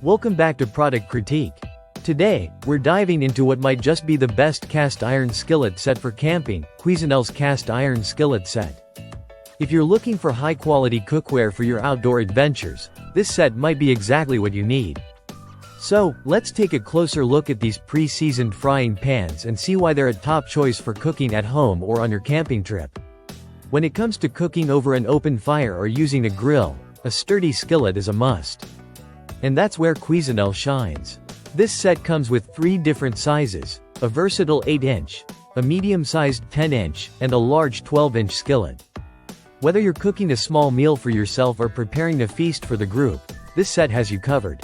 Welcome back to Product Critique. Today, we're diving into what might just be the best cast iron skillet set for camping, Cuisinel's cast iron skillet set. If you're looking for high-quality cookware for your outdoor adventures, this set might be exactly what you need. So, let's take a closer look at these pre-seasoned frying pans and see why they're a top choice for cooking at home or on your camping trip. When it comes to cooking over an open fire or using a grill, a sturdy skillet is a must. And that's where Cuisinel shines. This set comes with 3 different sizes: a versatile 8-inch, a medium-sized 10-inch, and a large 12-inch skillet. Whether you're cooking a small meal for yourself or preparing a feast for the group, this set has you covered.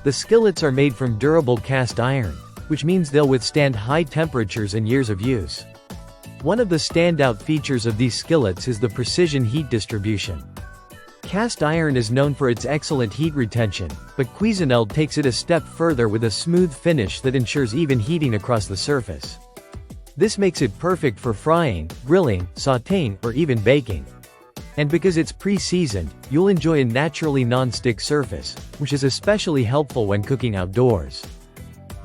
The skillets are made from durable cast iron, which means they'll withstand high temperatures and years of use. One of the standout features of these skillets is the precision heat distribution. Cast iron is known for its excellent heat retention, but Cuisinel takes it a step further with a smooth finish that ensures even heating across the surface. This makes it perfect for frying, grilling, sautéing, or even baking. And because it's pre-seasoned, you'll enjoy a naturally non-stick surface, which is especially helpful when cooking outdoors.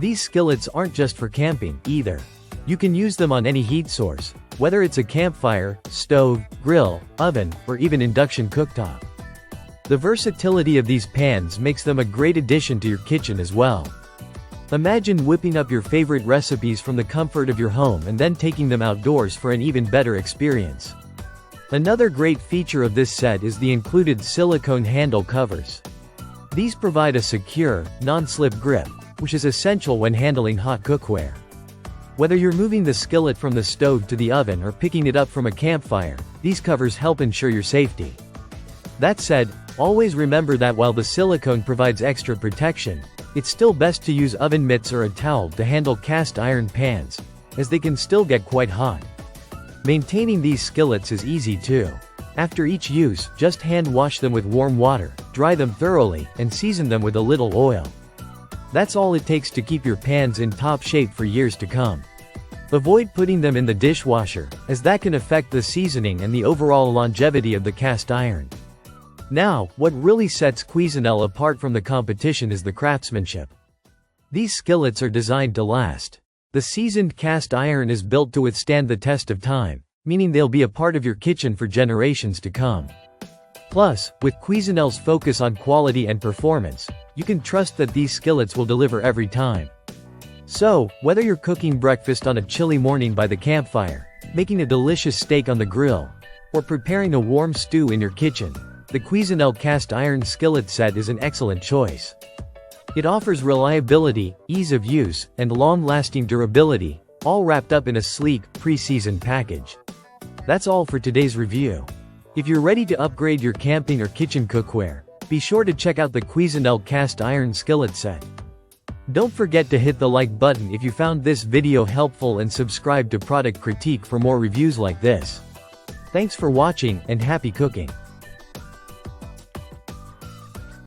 These skillets aren't just for camping, either. You can use them on any heat source, whether it's a campfire, stove, grill, oven, or even induction cooktop. The versatility of these pans makes them a great addition to your kitchen as well. Imagine whipping up your favorite recipes from the comfort of your home and then taking them outdoors for an even better experience. Another great feature of this set is the included silicone handle covers. These provide a secure, non-slip grip, which is essential when handling hot cookware. Whether you're moving the skillet from the stove to the oven or picking it up from a campfire, these covers help ensure your safety. That said, always remember that while the silicone provides extra protection, it's still best to use oven mitts or a towel to handle cast iron pans, as they can still get quite hot. Maintaining these skillets is easy too. After each use, just hand wash them with warm water, dry them thoroughly, and season them with a little oil. That's all it takes to keep your pans in top shape for years to come. Avoid putting them in the dishwasher, as that can affect the seasoning and the overall longevity of the cast iron. Now, what really sets Cuisinel apart from the competition is the craftsmanship. These skillets are designed to last. The seasoned cast iron is built to withstand the test of time, meaning they'll be a part of your kitchen for generations to come. Plus, with Cuisinel's focus on quality and performance, you can trust that these skillets will deliver every time. So, whether you're cooking breakfast on a chilly morning by the campfire, making a delicious steak on the grill, or preparing a warm stew in your kitchen, the Cuisinel cast iron skillet set is an excellent choice. It offers reliability, ease of use, and long-lasting durability, all wrapped up in a sleek, pre-seasoned package. That's all for today's review. If you're ready to upgrade your camping or kitchen cookware, be sure to check out the Cuisinel cast iron skillet set. Don't forget to hit the like button if you found this video helpful and subscribe to Product Critique for more reviews like this. Thanks for watching, and happy cooking!